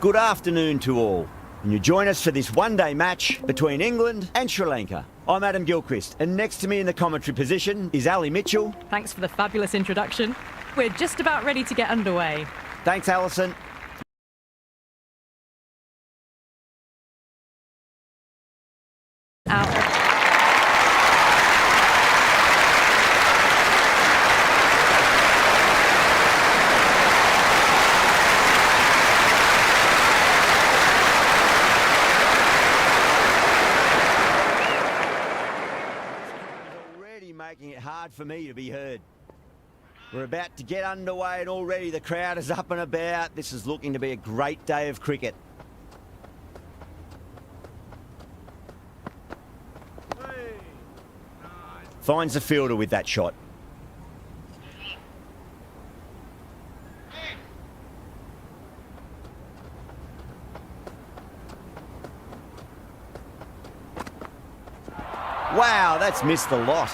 Good afternoon to all, and you join us for this one-day match between England and Sri Lanka. I'm Adam Gilchrist, and next to me in the commentary position is Ali Mitchell. Thanks for the fabulous introduction. We're just about ready to get underway. Thanks, Alison. Out. Making it hard for me to be heard. We're about to get underway and already the crowd is up and about. This is looking to be a great day of cricket. Finds the fielder with that shot. Wow, that's missed the lot.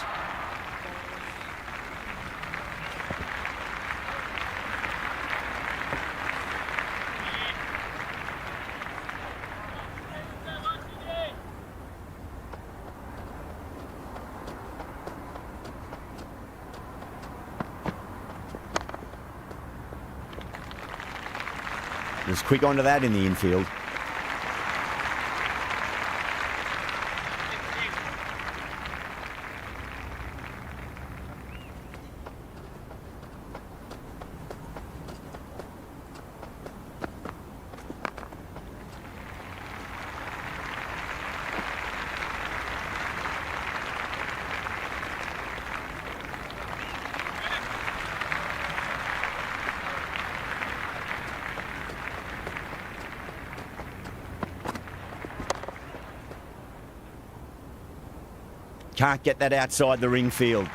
Just quick onto that in the infield. Can't get that outside the ring field.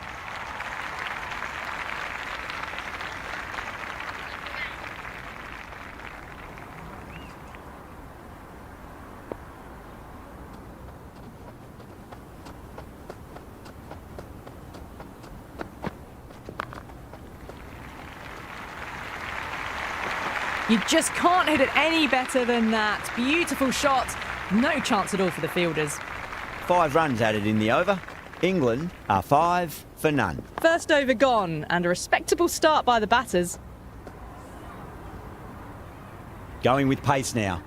You just can't hit it any better than that. Beautiful shot. No chance at all for the fielders. 5 runs added in the over. England are 5 for none. First over gone, and a respectable start by the batters. Going with pace now.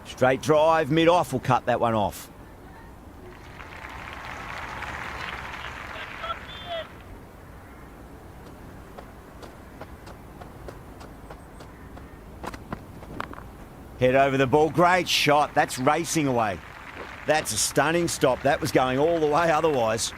Straight drive, mid-off will cut that one off. Head over the ball, great shot, that's racing away. That's a stunning stop, that was going all the way otherwise.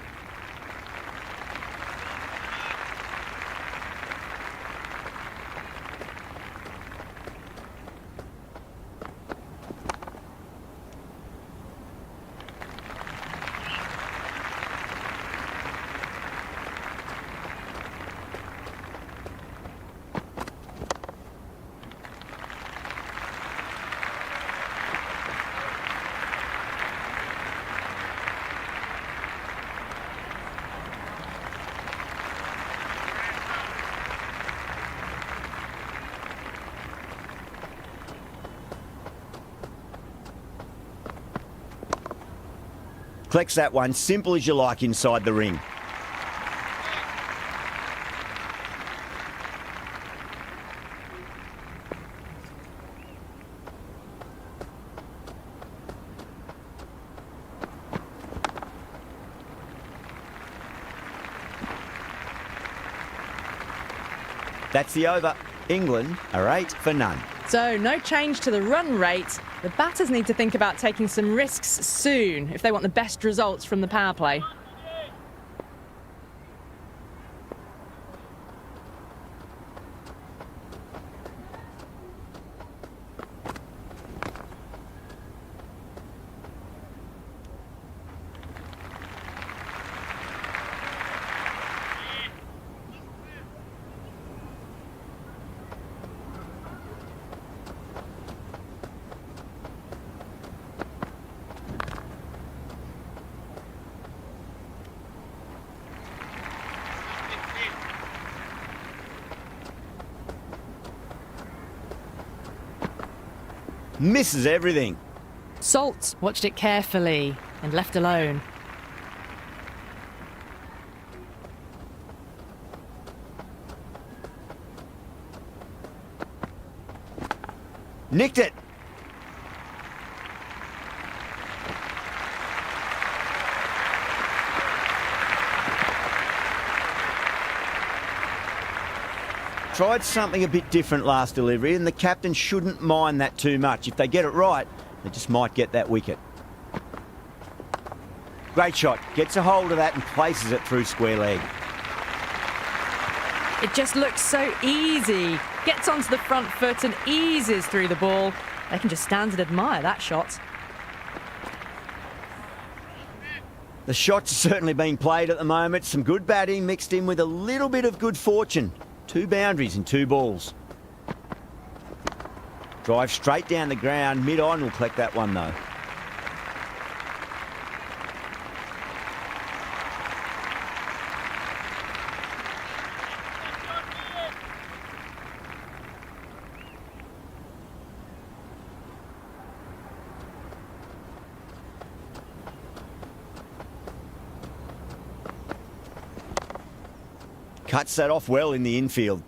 Collects that one, simple as you like inside the ring. That's the over. England are 8 for none. So no change to the run rate. The batters need to think about taking some risks soon if they want the best results from the power play. Misses everything. Salt watched it carefully and left alone. Nicked it. Tried something a bit different last delivery, and the captain shouldn't mind that too much. If they get it right, they just might get that wicket. Great shot. Gets a hold of that and places it through square leg. It just looks so easy. Gets onto the front foot and eases through the ball. They can just stand and admire that shot. The shots are certainly being played at the moment. Some good batting mixed in with a little bit of good fortune. 2 boundaries in 2 balls. Drive straight down the ground. Mid-on will collect that one though. Cuts that off well in the infield.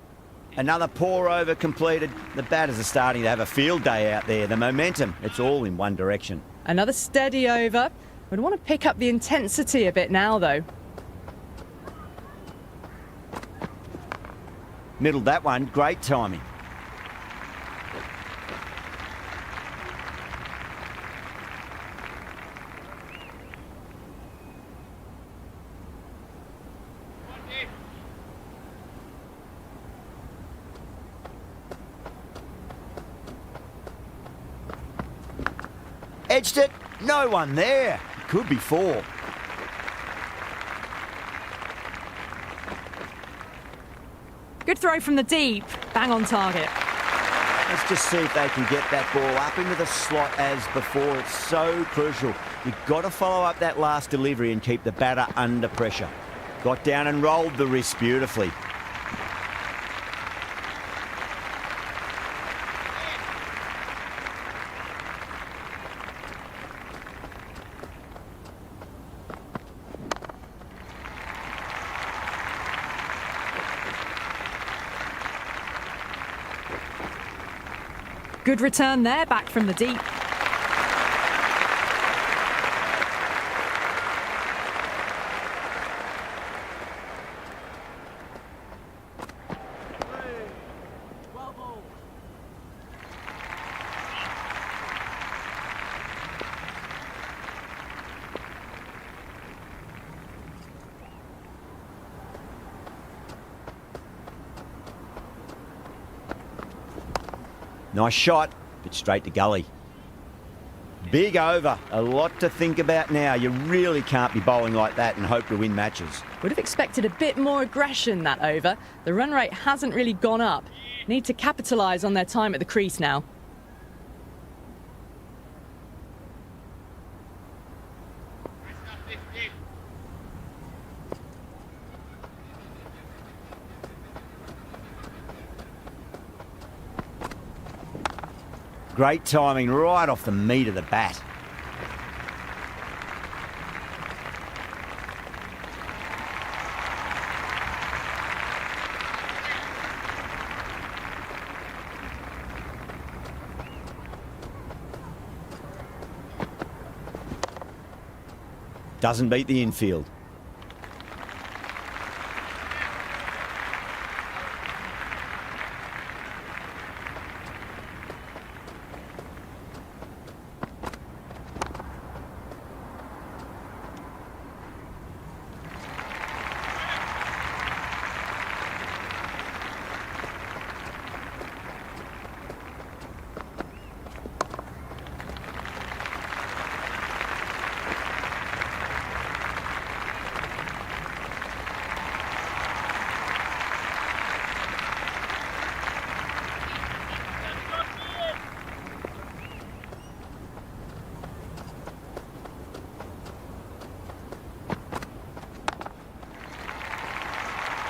Another poor over completed. The batters are starting to have a field day out there. The momentum, it's all in one direction. Another steady over. Would want to pick up the intensity a bit now, though. Middled that one, great timing. Edged it, no one there. Could be 4. Good throw from the deep. Bang on target. Let's just see if they can get that ball up into the slot as before. It's so crucial. You've got to follow up that last delivery and keep the batter under pressure. Got down and rolled the wrist beautifully. Good return there, back from the deep. Nice shot, but straight to gully. Big over, a lot to think about now. You really can't be bowling like that and hope to win matches. Would have expected a bit more aggression that over. The run rate hasn't really gone up. Need to capitalise on their time at the crease now. Great timing right off the meat of the bat. Doesn't beat the infield.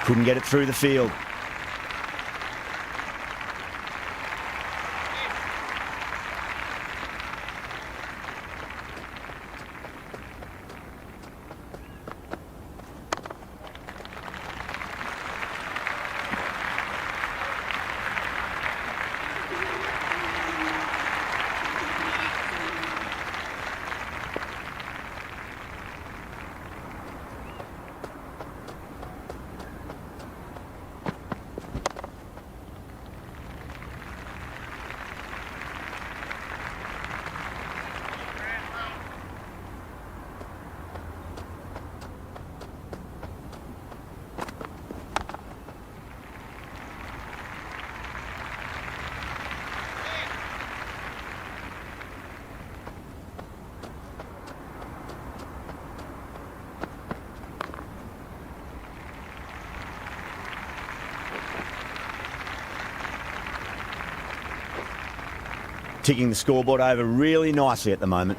Couldn't get it through the field. ticking the scoreboard over really nicely at the moment.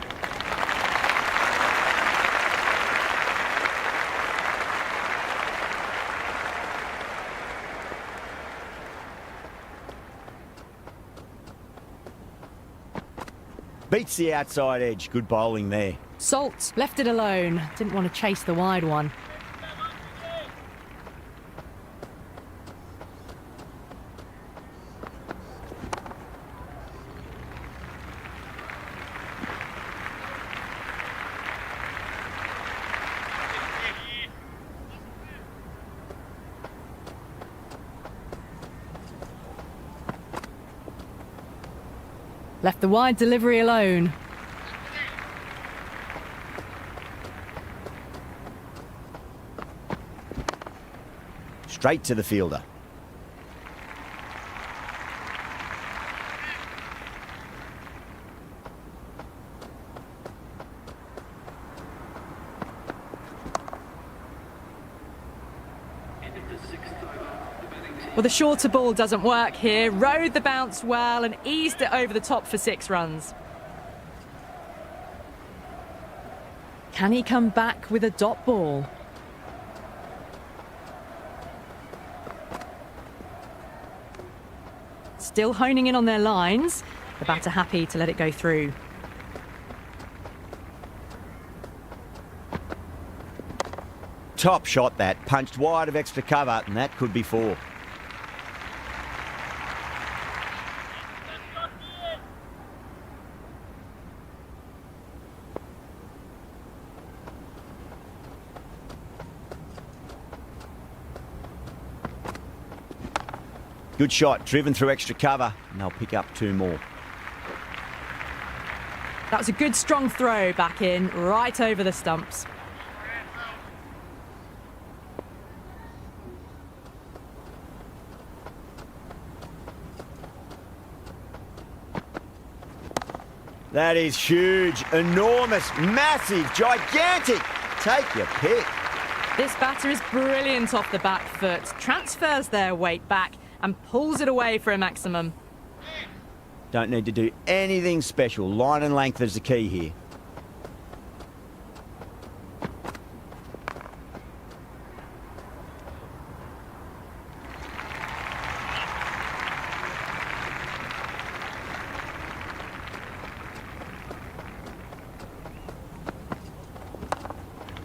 Beats the outside edge. Good bowling there. Salt left it alone. Didn't want to chase the wide one. Left the wide delivery alone. Straight to the fielder. Well, the shorter ball doesn't work here. Rode the bounce well and eased it over the top for 6 runs. Can he come back with a dot ball? Still honing in on their lines. The batter happy to let it go through. Top shot that. Punched wide of extra cover, and that could be 4. Good shot, driven through extra cover, and they'll pick up 2 more. That was a good strong throw back in, right over the stumps. That is huge, enormous, massive, gigantic. Take your pick. This batter is brilliant off the back foot, transfers their weight back and pulls it away for a maximum. Don't need to do anything special. Line and length is the key here.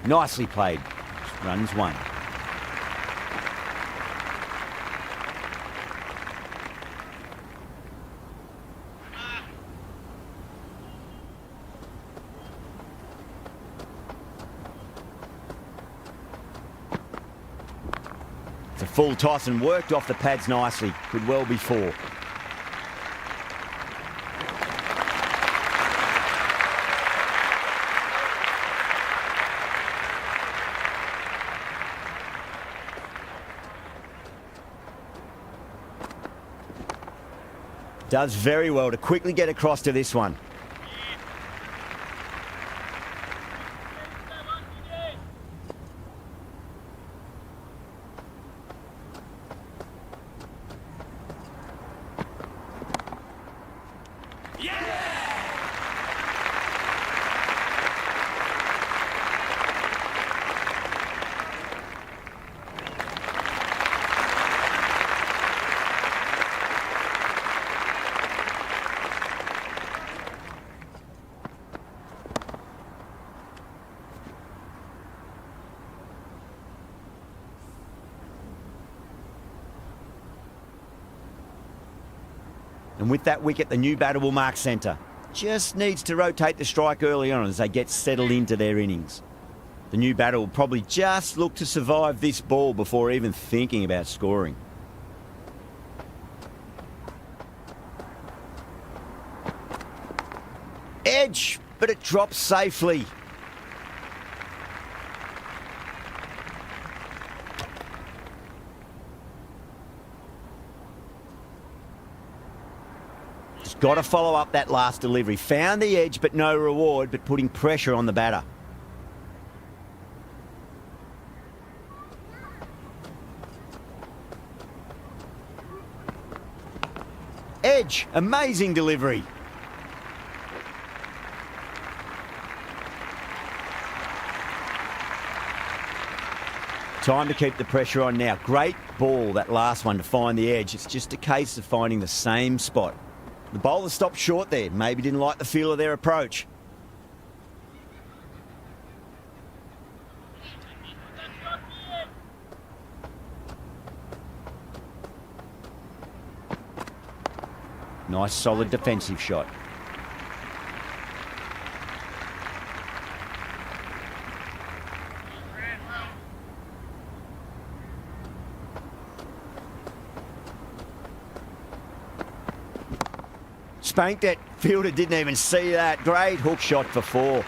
Nicely played. Runs 1. It's a full toss and worked off the pads nicely. Could well be 4. Does very well to quickly get across to this one. And with that wicket, the new batter will mark centre. Just needs to rotate the strike early on as they get settled into their innings. The new batter will probably just look to survive this ball before even thinking about scoring. Edge, but it drops safely. Got to follow up that last delivery. Found the edge, but no reward, but putting pressure on the batter. Edge, amazing delivery. Time to keep the pressure on now. Great ball, that last one, to find the edge. It's just a case of finding the same spot. The bowler stopped short there. Maybe didn't like the feel of their approach. Nice solid defensive shot. Spanked it. Fielder didn't even see that. Great hook shot for 4.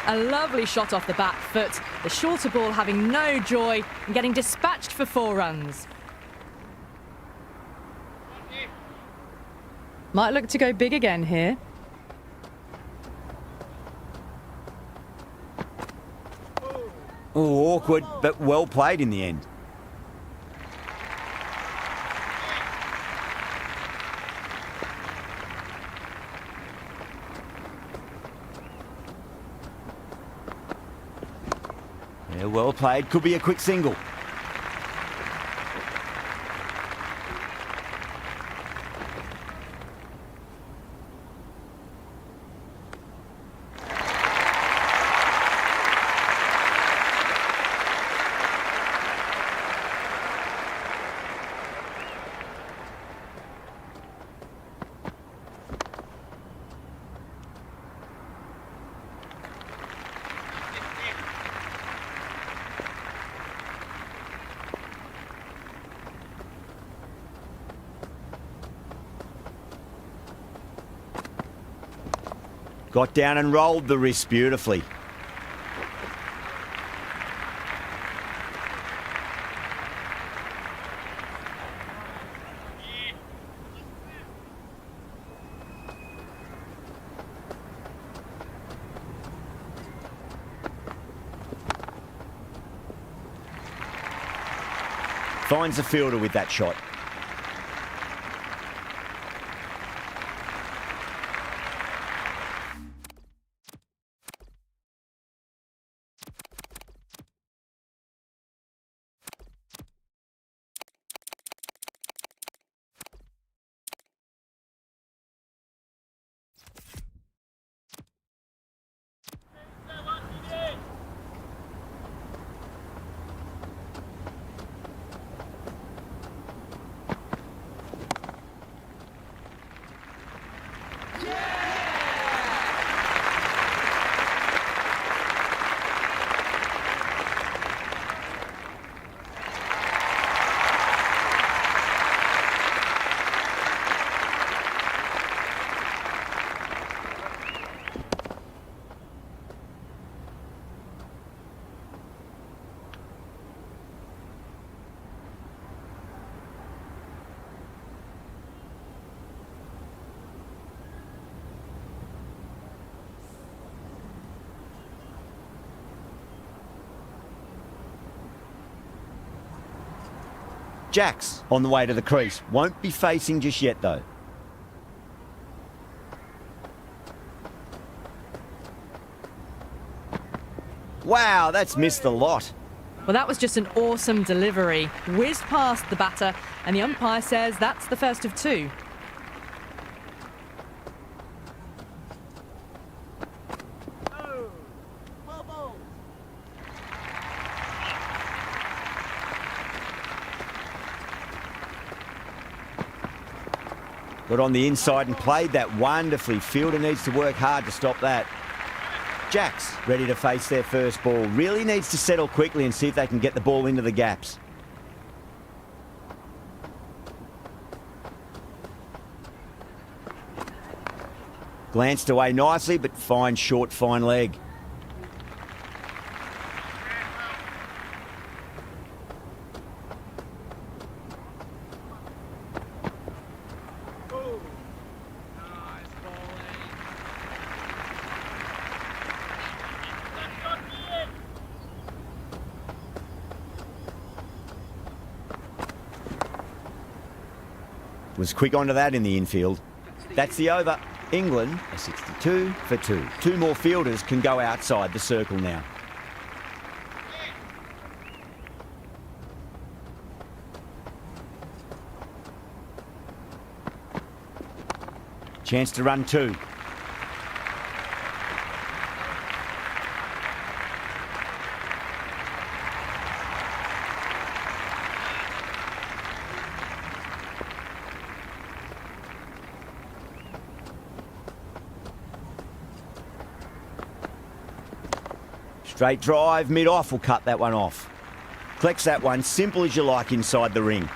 A lovely shot off the back foot. The shorter ball having no joy and getting dispatched for 4 runs. Might look to go big again here. Oh, awkward, but well played in the end. Yeah, well played. Could be a quick single. Got down and rolled the wrist beautifully. Finds the fielder with that shot. Jacks on the way to the crease. Won't be facing just yet, though. Wow, that's missed the lot. Well, that was just an awesome delivery. Whizzed past the batter, and the umpire says that's the first of 2. Got on the inside and played that wonderfully. Fielder needs to work hard to stop that. Jacks ready to face their first ball. Really needs to settle quickly and see if they can get the ball into the gaps. Glanced away nicely, but fine short, fine leg. Was quick onto that in the infield. That's the over. England are 62 for 2. 2 more fielders can go outside the circle now. Chance to run two. Straight drive, mid-off will cut that one off. Collects that one, simple as you like inside the ring.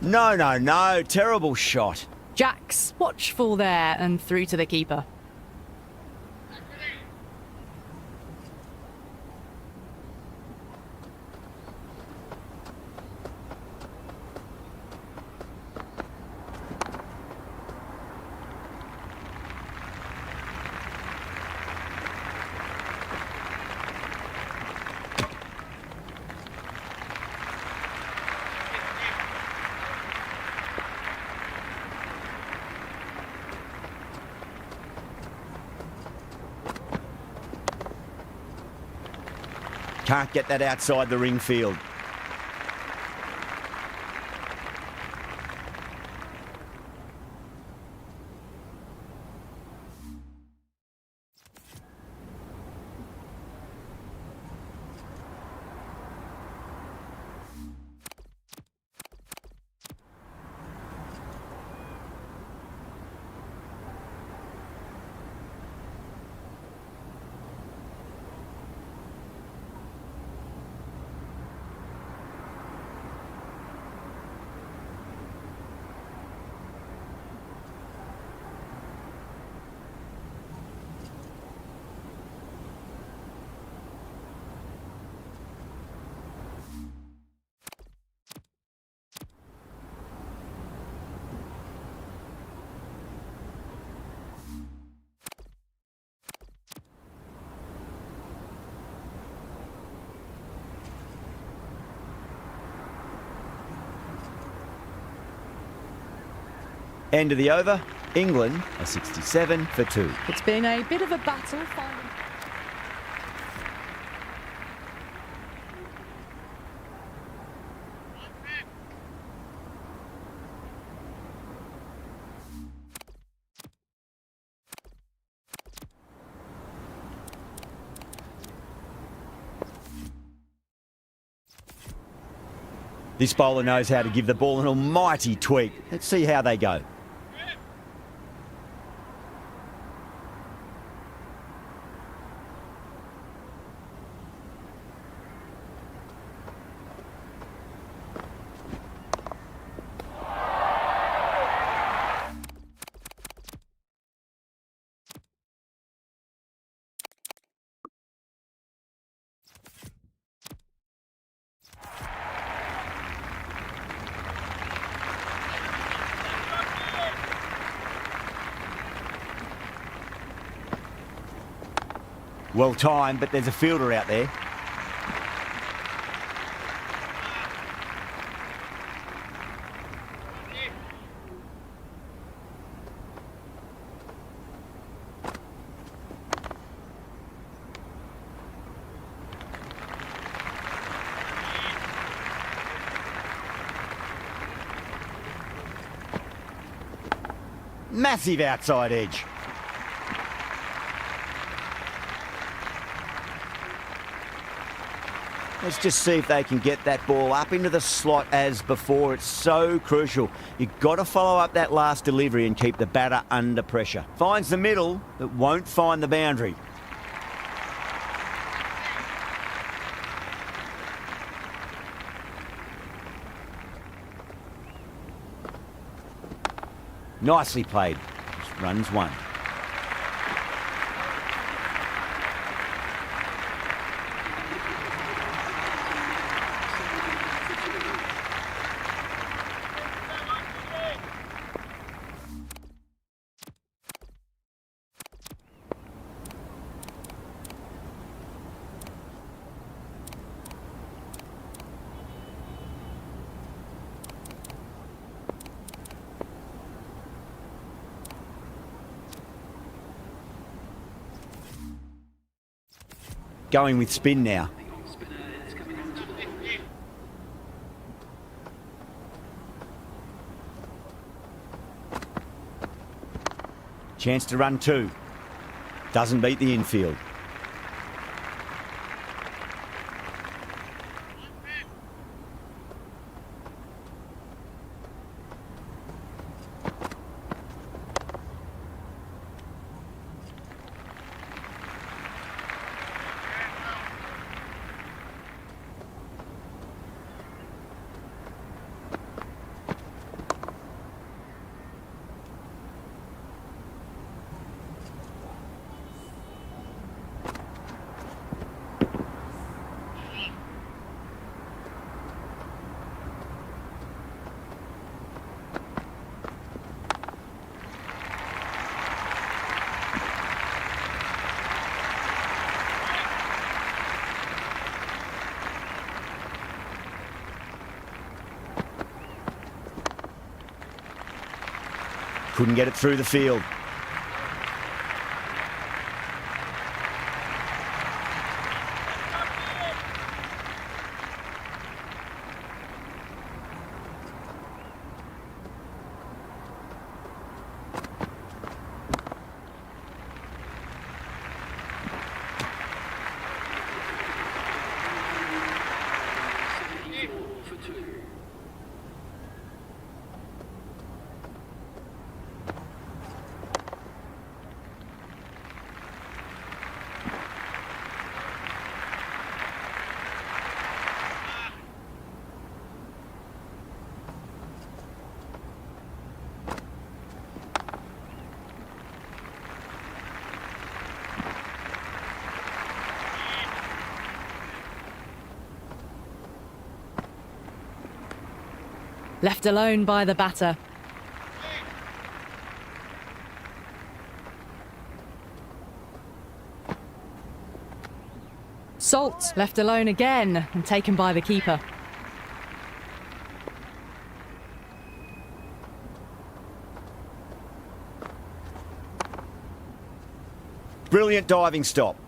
No, terrible shot. Jacks, watchful there and through to the keeper. Can't get that outside the ring field. End of the over, England are 67 for 2. It's been a bit of a battle finding... This bowler knows how to give the ball an almighty tweak. Let's see how they go. Well timed, but there's a fielder out there. Massive outside edge. Let's just see if they can get that ball up into the slot as before. It's so crucial. You've got to follow up that last delivery and keep the batter under pressure. Finds the middle, but won't find the boundary. Nicely played. Runs one. Going with spin now. Chance to run two. Doesn't beat the infield. Couldn't get it through the field. Left alone by the batter. Salt left alone again and taken by the keeper. Brilliant diving stop.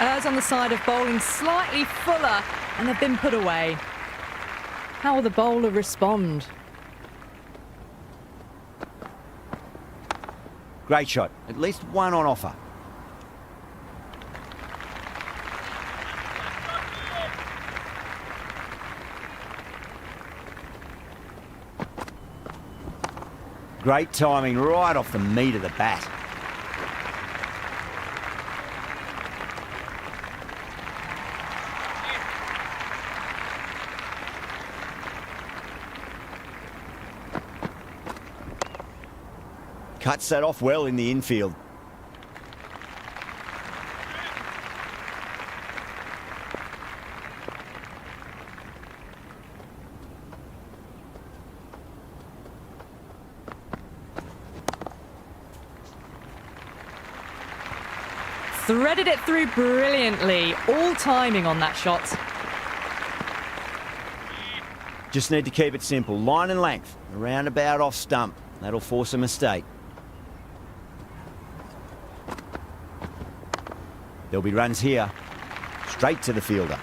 Errs on the side of bowling slightly fuller and have been put away. How will the bowler respond? Great shot. At least one on offer. Great timing right off the meat of the bat. Cuts that off well in the infield. Threaded it through brilliantly. All timing on that shot. Just need to keep it simple. Line and length. Around about off stump. That'll force a mistake. There'll be runs here. Straight to the fielder.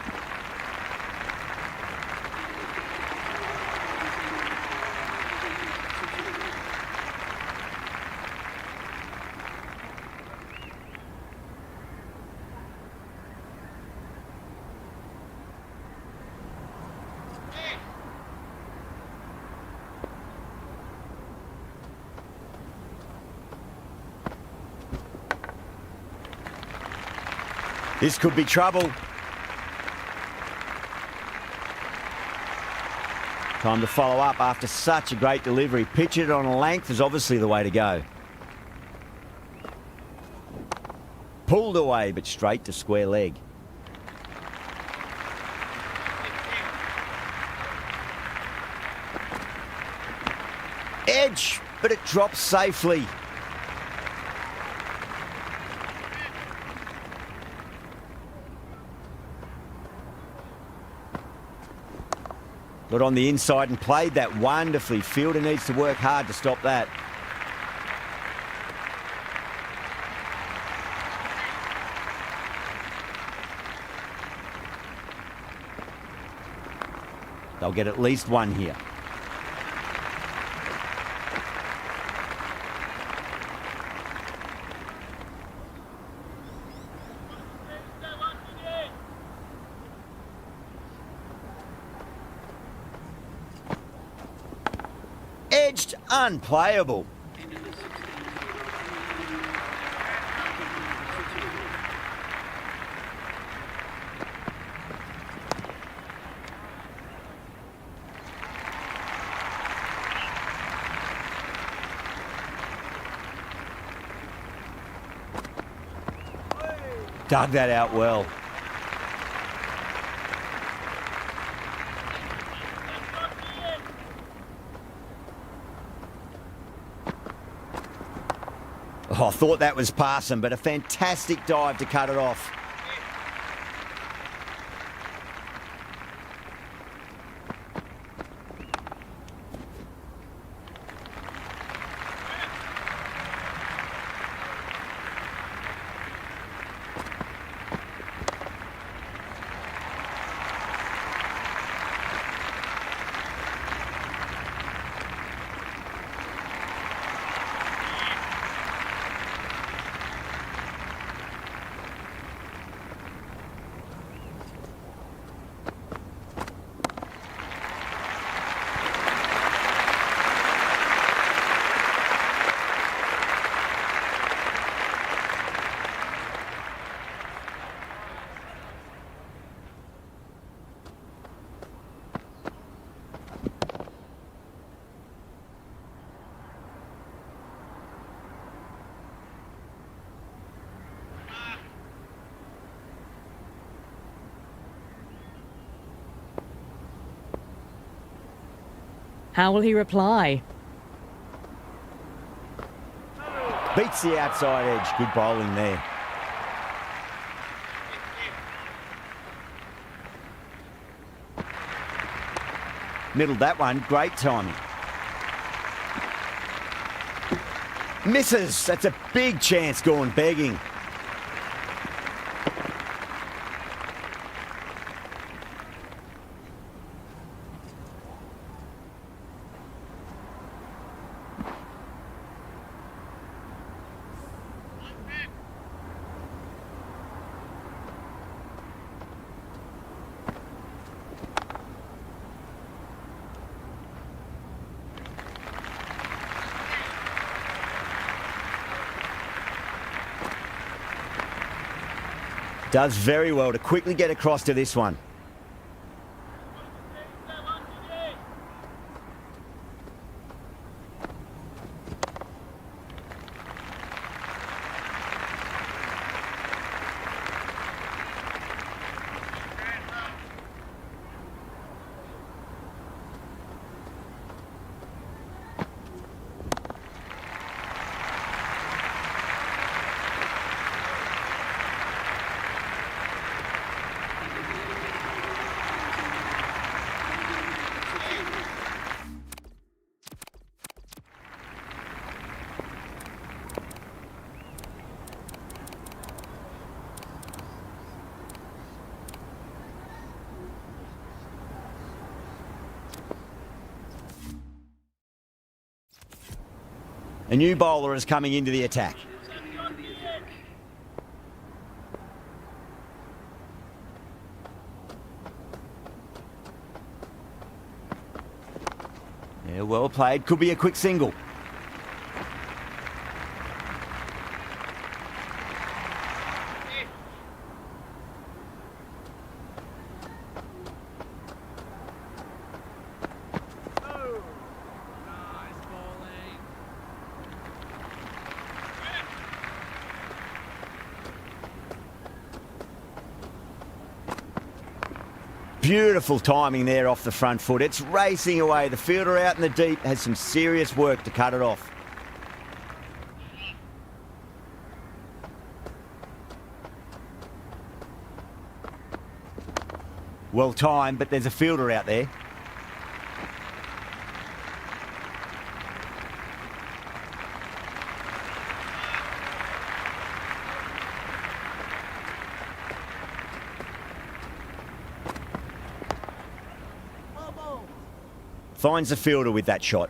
This could be trouble. Time to follow up after such a great delivery. Pitch it on a length is obviously the way to go. Pulled away, but straight to square leg. Edge, but it drops safely. Got on the inside and played that wonderfully. Fielder needs to work hard to stop that. They'll get at least one here. Edged, unplayable. Dug that out well. Oh, I thought that was passing, but a fantastic dive to cut it off. How will he reply? Beats the outside edge. Good bowling there. Middled that one. Great timing. Misses. That's a big chance going begging. Does very well to quickly get across to this one. A new bowler is coming into the attack. Yeah, well played. Could be a quick single. Beautiful timing there off the front foot. It's racing away. The fielder out in the deep has some serious work to cut it off. Well timed, but there's a fielder out there. Finds the fielder with that shot.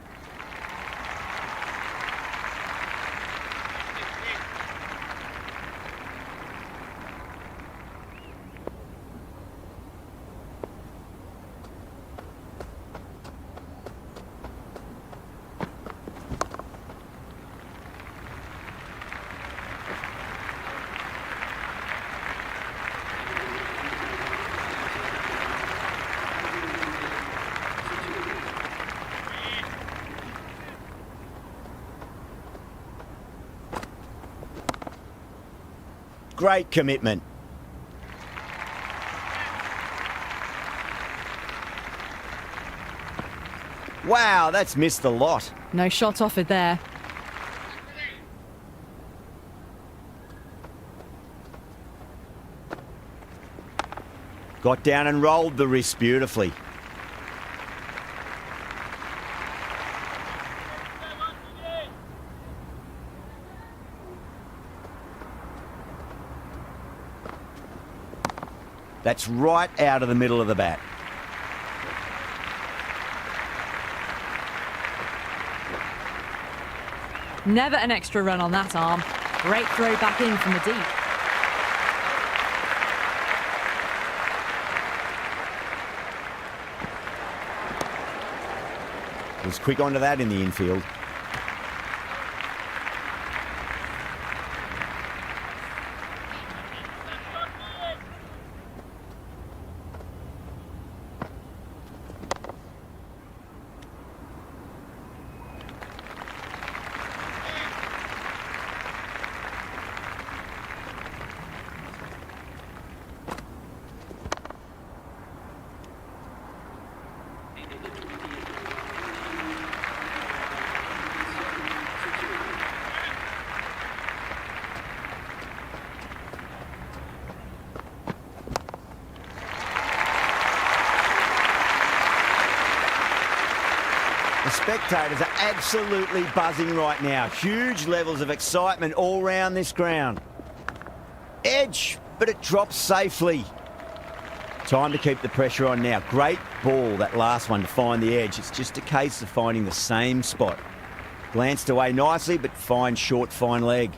Great commitment. Wow, that's missed the lot. No shot offered there. Got down and rolled the wrist beautifully. That's right out of the middle of the bat. Never an extra run on that arm. Great throw back in from the deep. Was quick onto that in the infield. The spectators are absolutely buzzing right now. Huge levels of excitement all round this ground. Edge, but it drops safely. Time to keep the pressure on now. Great ball, that last one, to find the edge. It's just a case of finding the same spot. Glanced away nicely, but fine short, fine leg.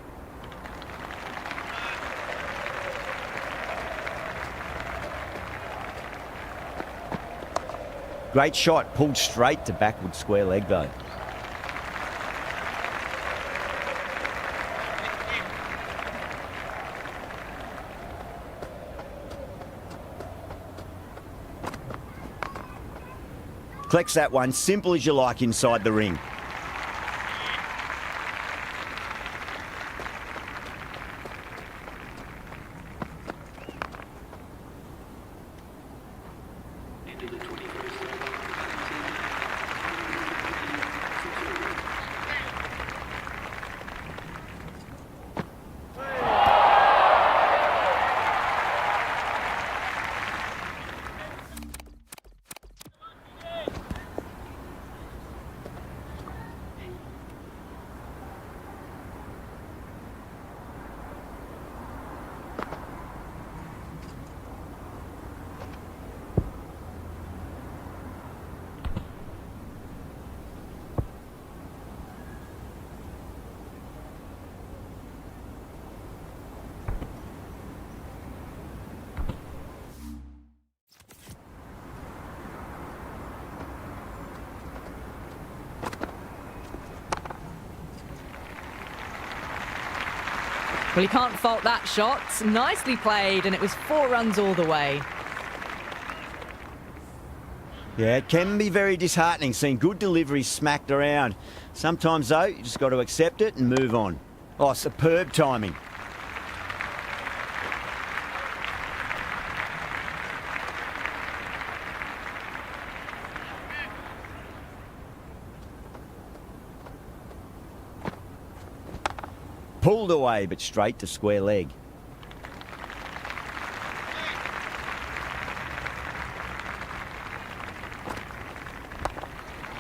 Great shot, pulled straight to backward square leg though. Collects that one, simple as you like inside the ring. Well, you can't fault that shot. Nicely played, and it was 4 runs all the way. Yeah, it can be very disheartening seeing good deliveries smacked around. Sometimes, though, you just got to accept it and move on. Oh, superb timing. Pulled away, but straight to square leg.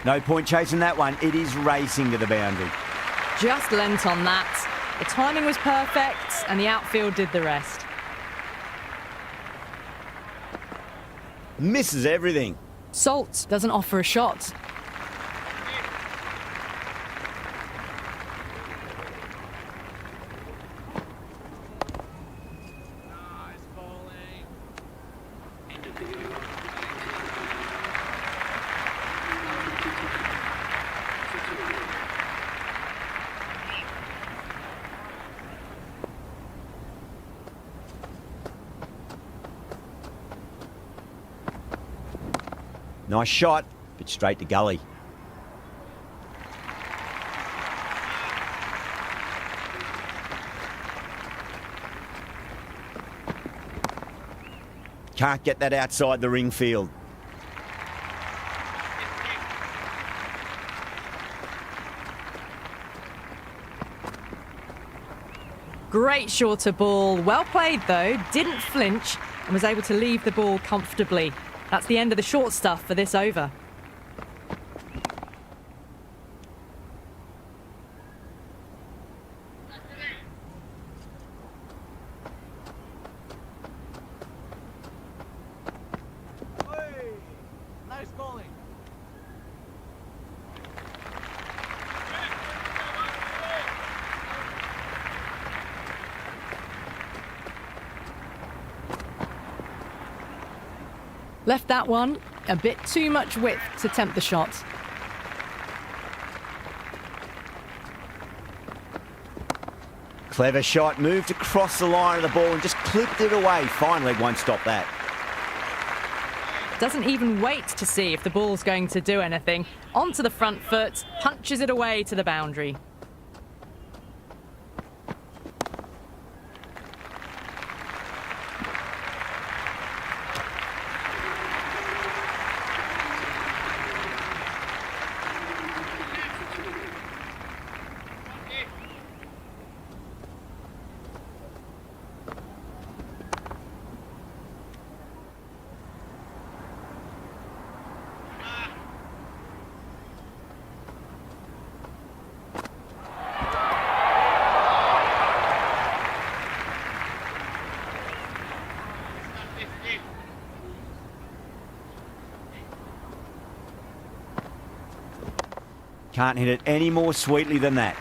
No point chasing that one. It is racing to the boundary. Just lent on that. The timing was perfect, and the outfield did the rest. Misses everything. Salt doesn't offer a shot. Nice shot, but straight to gully. Can't get that outside the ring field. Great shorter ball. Well played, though. Didn't flinch and was able to leave the ball comfortably. That's the end of the short stuff for this over. Nice bowling. Left that one a bit too much width to tempt the shot. Clever shot, moved across the line of the ball and just clipped it away. Fine leg won't stop that. Doesn't even wait to see if the ball's going to do anything. Onto the front foot, punches it away to the boundary. Can't hit it any more sweetly than that.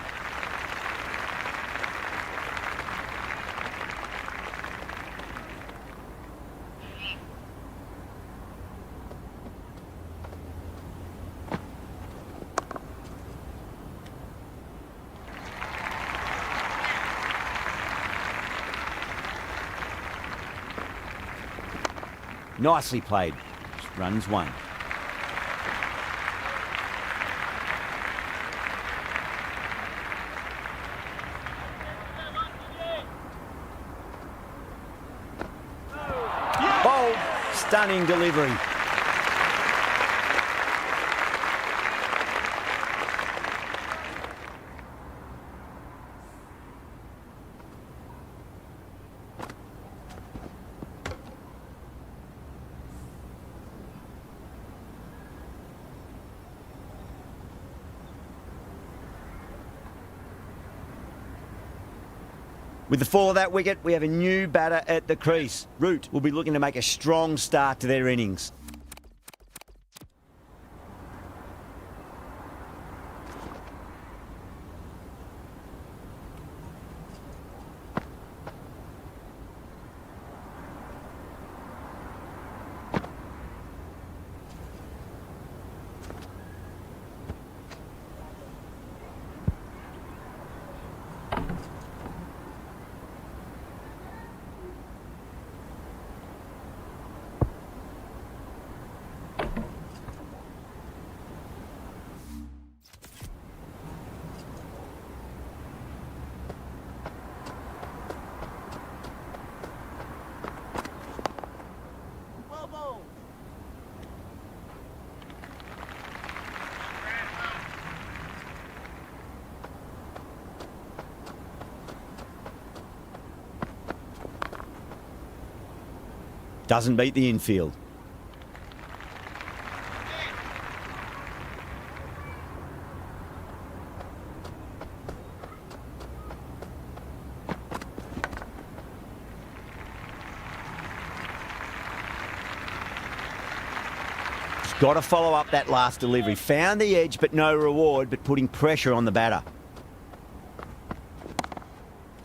Nicely played. Runs one. Bold, stunning delivery. With the fall of that wicket, we have a new batter at the crease. Root will be looking to make a strong start to their innings. Doesn't beat the infield. Got to follow up that last delivery. Found the edge, but no reward, but putting pressure on the batter.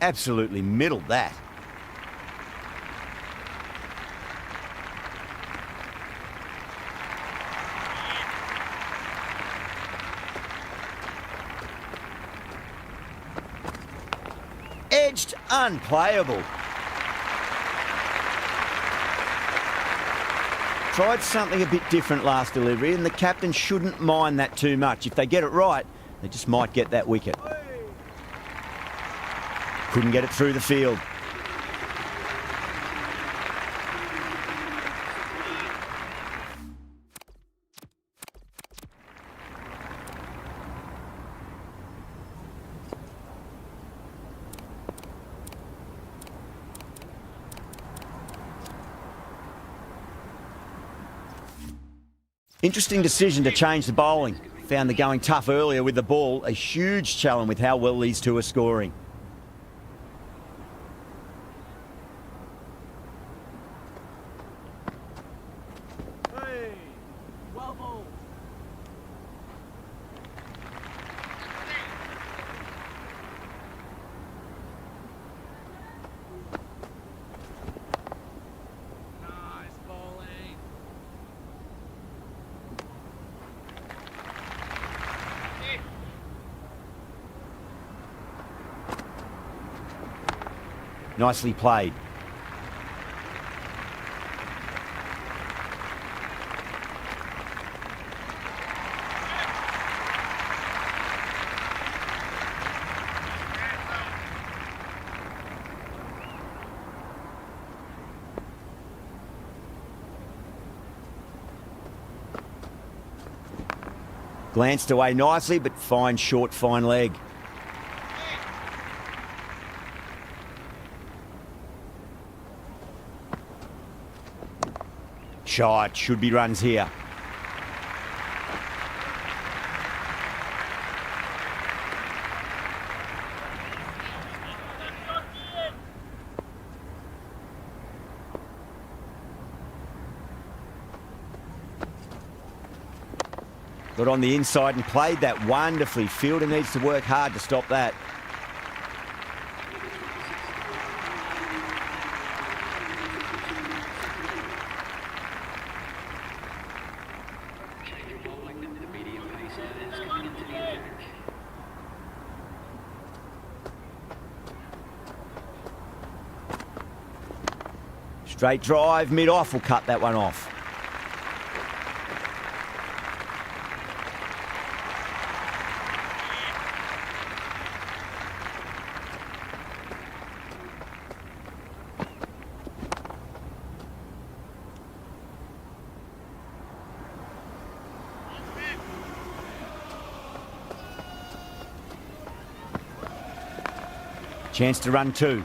Absolutely middled that. Edged, unplayable. Tried something a bit different last delivery, and the captain shouldn't mind that too much. If they get it right, they just might get that wicket. Couldn't get it through the field. Interesting decision to change the bowling. Found the going tough earlier with the ball. A huge challenge with how well these two are scoring. Hey, well bowled. Nice bowling. Nicely played. Glanced away nicely, but fine short, fine leg. Shot, should be runs here. Got on the inside and played that wonderfully. Fielder needs to work hard to stop that. Straight drive, mid-off will cut that one off. Chance to run two.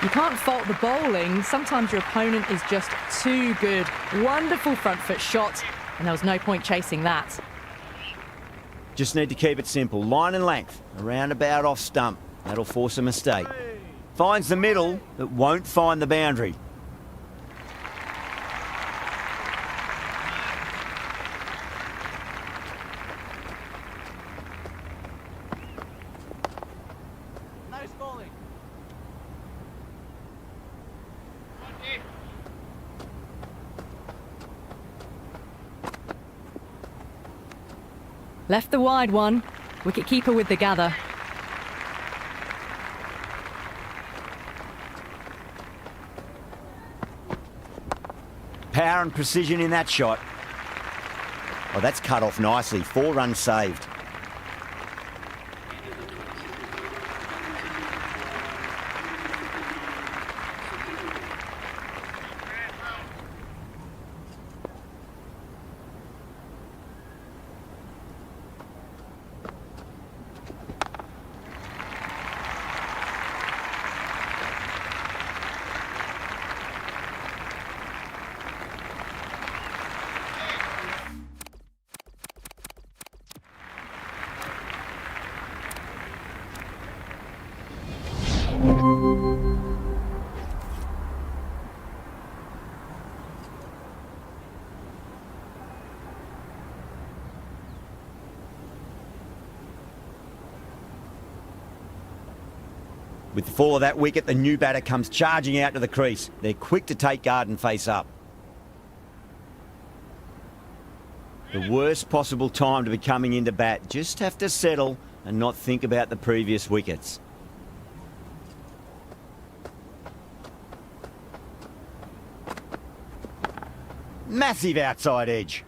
You can't fault the bowling. Sometimes your opponent is just too good. Wonderful front foot shot, and there was no point chasing that. Just need to keep it simple. Line and length, around about off stump. That'll force a mistake. Finds the middle, but won't find the boundary. Nice bowling. Left the wide one. Wicket-keeper with the gather. Power and precision in that shot. Oh, that's cut off nicely. 4 runs saved. With the fall of that wicket, the new batter comes charging out to the crease. They're quick to take guard and face up. The worst possible time to be coming into bat. Just have to settle and not think about the previous wickets. Massive outside edge.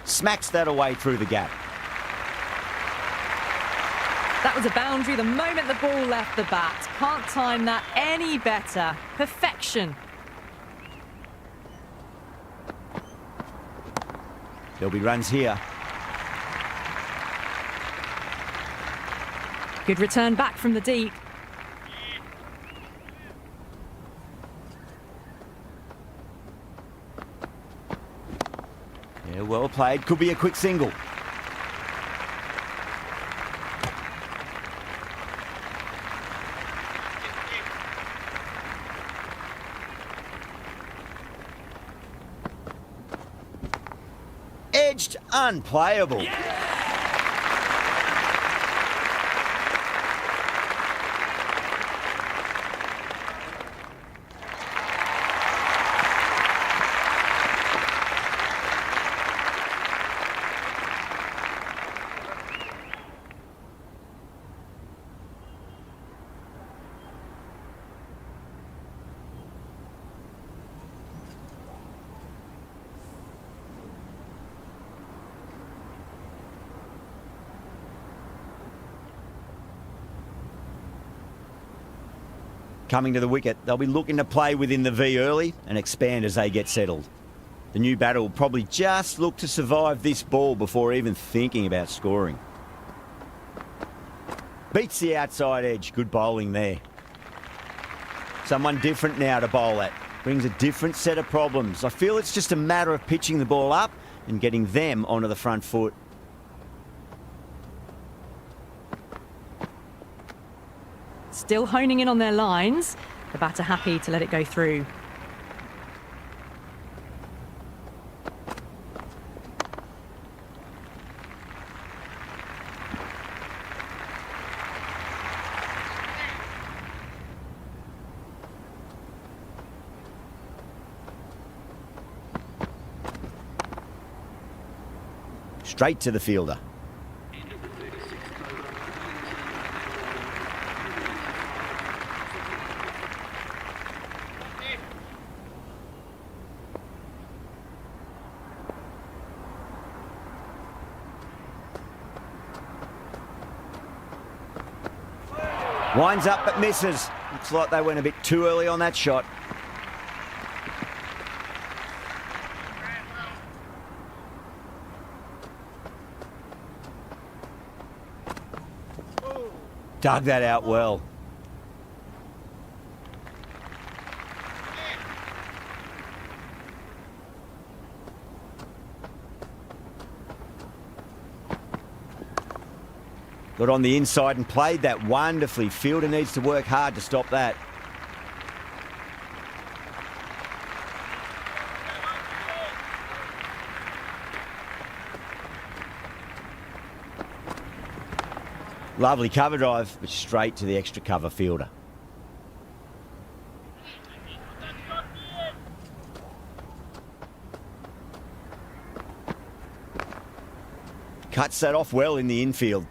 Smacks that away through the gap. That was a boundary the moment the ball left the bat. Can't time that any better. Perfection. There'll be runs here. Good return back from the deep. Yeah, well played. Could be a quick single. Edged, unplayable. Coming to the wicket, they'll be looking to play within the V early and expand as they get settled. The new batter will probably just look to survive this ball before even thinking about scoring. Beats the outside edge. Good bowling there. Someone different now to bowl at. Brings a different set of problems. I feel it's just a matter of pitching the ball up and getting them onto the front foot. Still honing in on their lines. The batter happy to let it go through. Straight to the fielder. Winds up but misses. Looks like they went a bit too early on that shot. Dug that out well. Got on the inside and played that wonderfully. Fielder needs to work hard to stop that. Lovely cover drive, but straight to the extra cover fielder. Cuts that off well in the infield.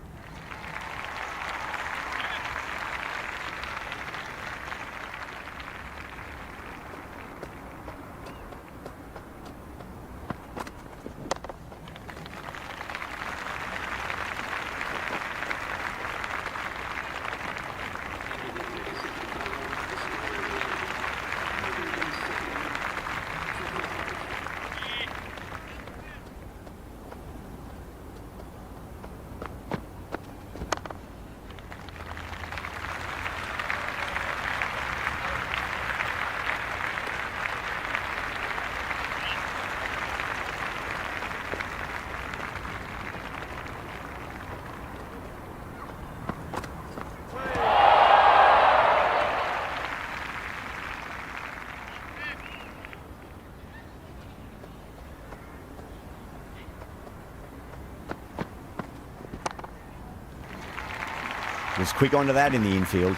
Was quick onto that in the infield.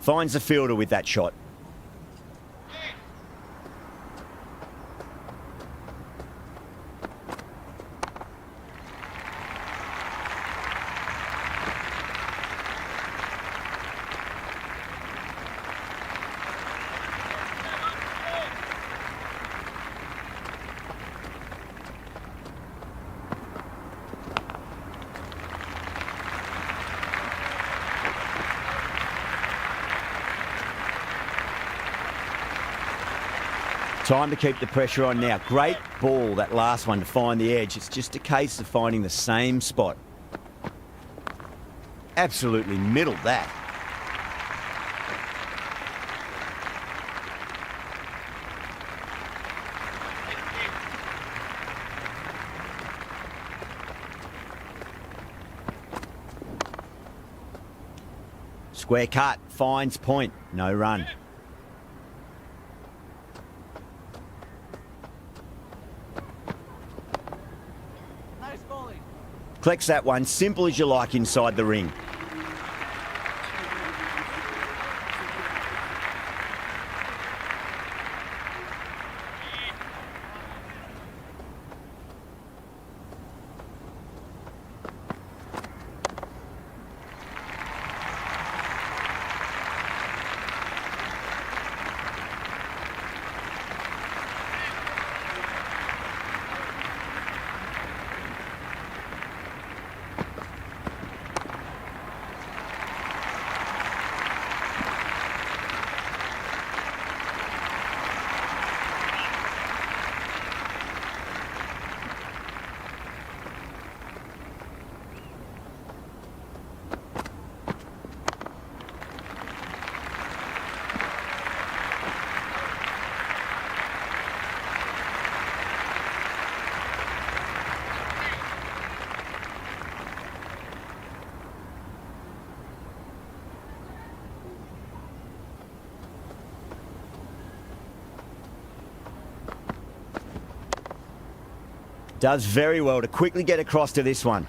Finds the fielder with that shot. Time to keep the pressure on now. Great ball, that last one, to find the edge. It's just a case of finding the same spot. Absolutely middled that. Square cut, finds point, no run. Collects that one, simple as you like, inside the ring. Does very well to quickly get across to this one.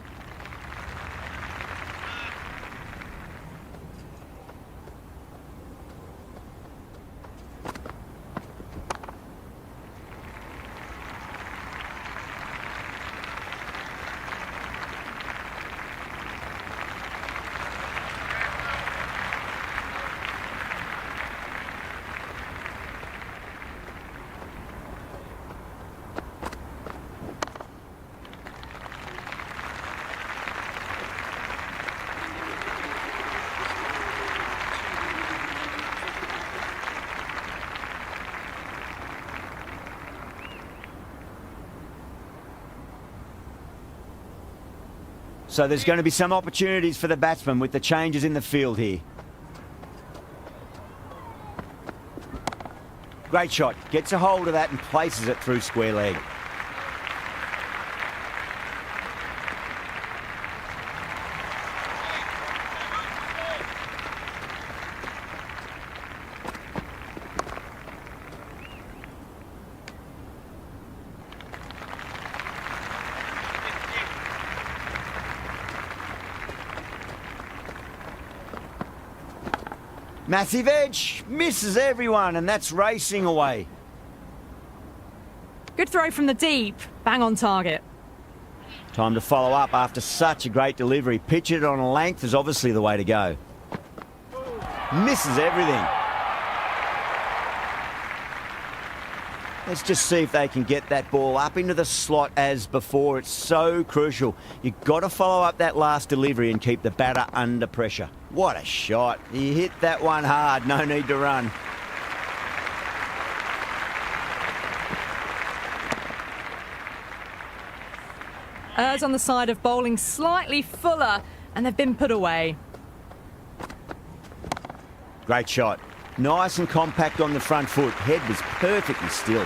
So there's going to be some opportunities for the batsman with the changes in the field here. Great shot. Gets a hold of that and places it through square leg. Massive edge, misses everyone, and that's racing away. Good throw from the deep, bang on target. Time to follow up after such a great delivery. Pitch it on a length is obviously the way to go. Misses everything. Let's just see if they can get that ball up into the slot as before. It's so crucial. You've got to follow up that last delivery and keep the batter under pressure. What a shot. He hit that one hard. No need to run. Errs on the side of bowling slightly fuller, and they've been put away. Great shot. Nice and compact on the front foot. Head was perfectly still.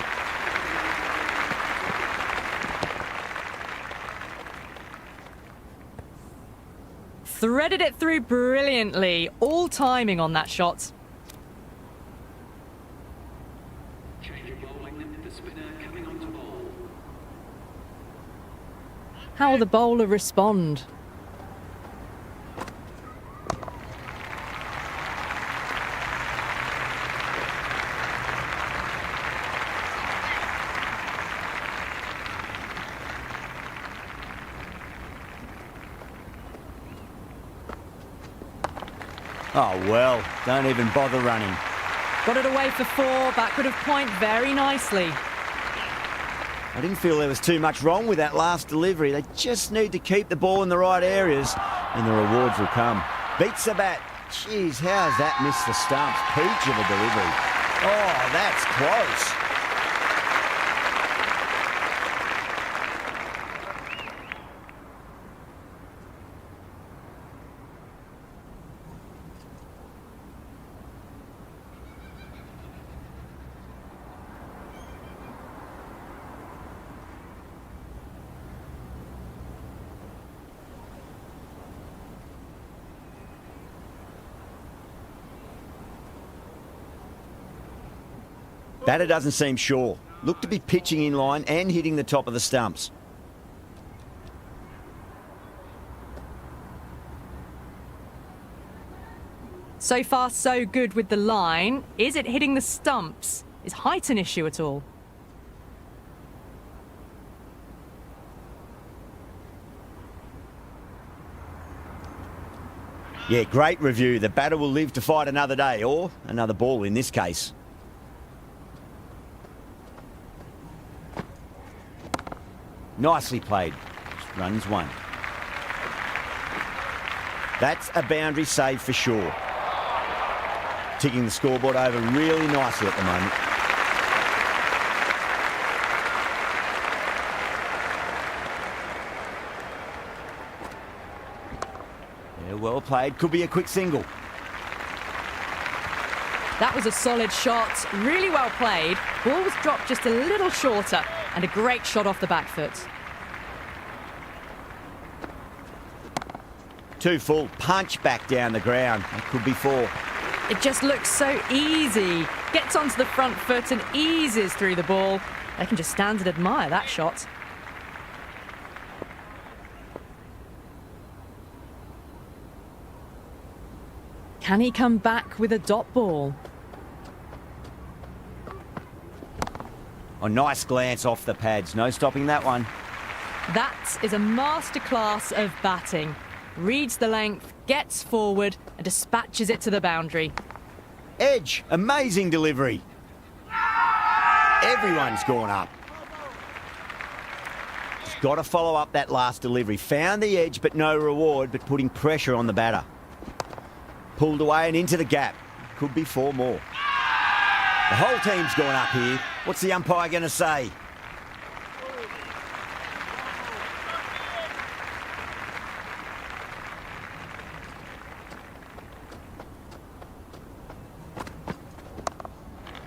Threaded it through brilliantly. All timing on that shot. Change of bowling, the spinner coming on to bowl. How will the bowler respond? Oh, well, don't even bother running. Got it away for 4, backward of point very nicely. I didn't feel there was too much wrong with that last delivery. They just need to keep the ball in the right areas and the rewards will come. Beats the bat. Jeez, how's that missed the stumps? Peach of a delivery. Oh, that's close. Batter doesn't seem sure. Looked to be pitching in line and hitting the top of the stumps. So far, so good with the line. Is it hitting the stumps? Is height an issue at all? Yeah, great review. The batter will live to fight another day, or another ball in this case. Nicely played. Runs 1. That's a boundary save for sure. Ticking the scoreboard over really nicely at the moment. Yeah, well played. Could be a quick single. That was a solid shot. Really well played. Ball was dropped just a little shorter, and a great shot off the back foot. 2 full. Punch back down the ground. That could be 4. It just looks so easy. Gets onto the front foot and eases through the ball. They can just stand and admire that shot. Can he come back with a dot ball? A nice glance off the pads. No stopping that one. That is a masterclass of batting. Reads the length, gets forward and dispatches it to the boundary. Edge. Amazing delivery. Everyone's gone up. Just got to follow up that last delivery. Found the edge, but no reward, but putting pressure on the batter. Pulled away and into the gap. Could be 4 more. The whole team's gone up here. What's the umpire going to say?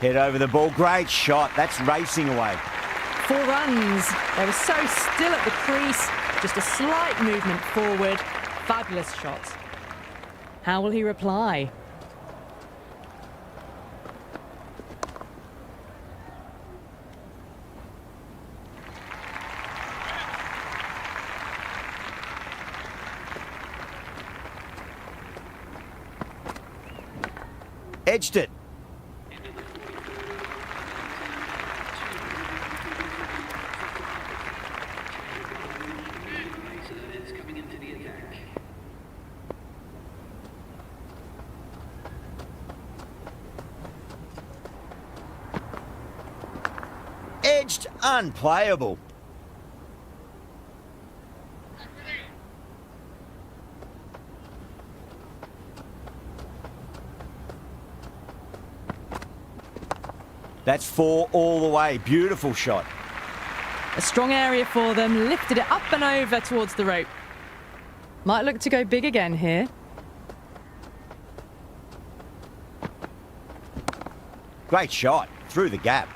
Head over the ball. Great shot. That's racing away. 4 runs. They were so still at the crease. Just a slight movement forward. Fabulous shot. How will he reply? Edged it. edged, unplayable. That's 4 all the way. Beautiful shot. A strong area for them, lifted it up and over towards the rope. Might look to go big again here. Great shot. Through the gap.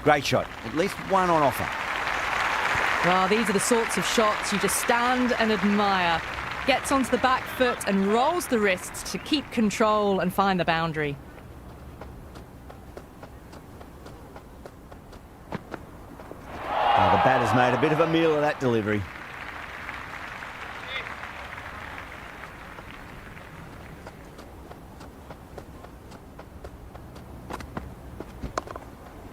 Great shot. At least one on offer. Well, these are the sorts of shots you just stand and admire. Gets onto the back foot and rolls the wrists to keep control and find the boundary. Oh, the batter's made a bit of a meal of that delivery.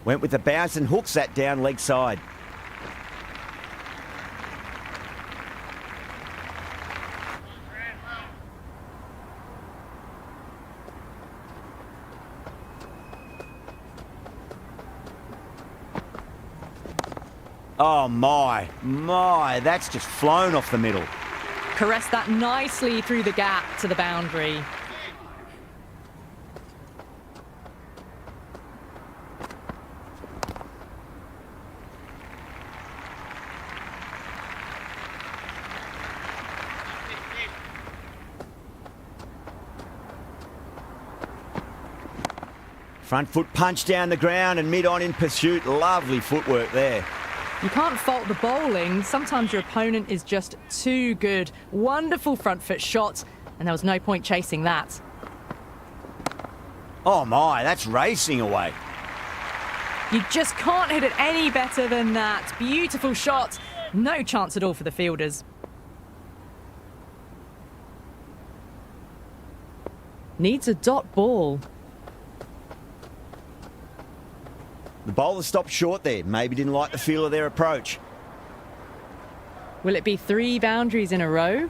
Went with the bounce and hooks that down leg side. Oh my, that's just flown off the middle. Caressed that nicely through the gap to the boundary. Front foot punch down the ground and mid-on in pursuit. Lovely footwork there. You can't fault the bowling. Sometimes your opponent is just too good. Wonderful front foot shot, and there was no point chasing that. Oh my, that's racing away. You just can't hit it any better than that. Beautiful shot. No chance at all for the fielders. Needs a dot ball. The bowler stopped short there. Maybe didn't like the feel of their approach. Will it be 3 boundaries in a row?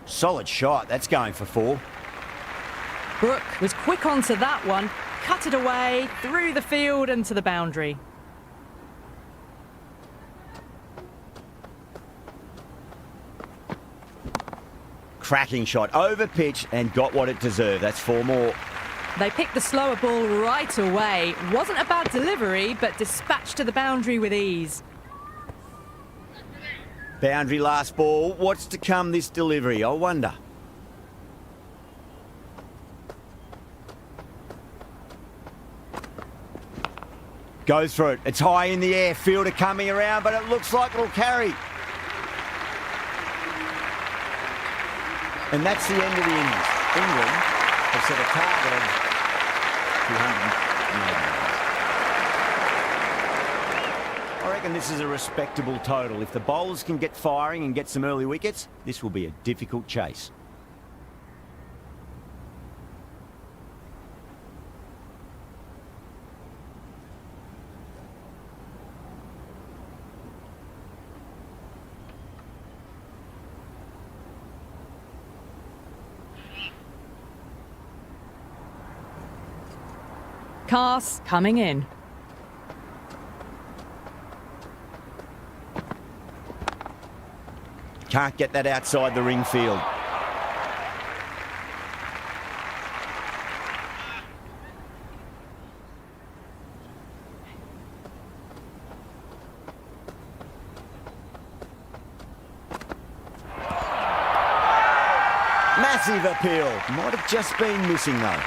Solid shot. That's going for 4. Brooke was quick onto that one, cut it away, through the field and to the boundary. Cracking shot. Over pitch and got what it deserved. That's 4 more. They picked the slower ball right away. Wasn't a bad delivery, but dispatched to the boundary with ease. Boundary last ball. What's to come this delivery? I wonder. Goes for it. It's high in the air. Fielder coming around, but it looks like it'll carry. And that's the end of the innings. England have set a target of 280. I reckon this is a respectable total. If the bowlers can get firing and get some early wickets, this will be a difficult chase. Cass coming in. Can't get that outside the ring field. Massive appeal. Might have just been missing though.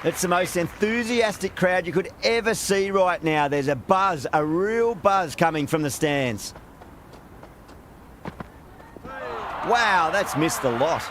It's the most enthusiastic crowd you could ever see right now. There's a buzz, a real buzz coming from the stands. Wow, that's missed a lot.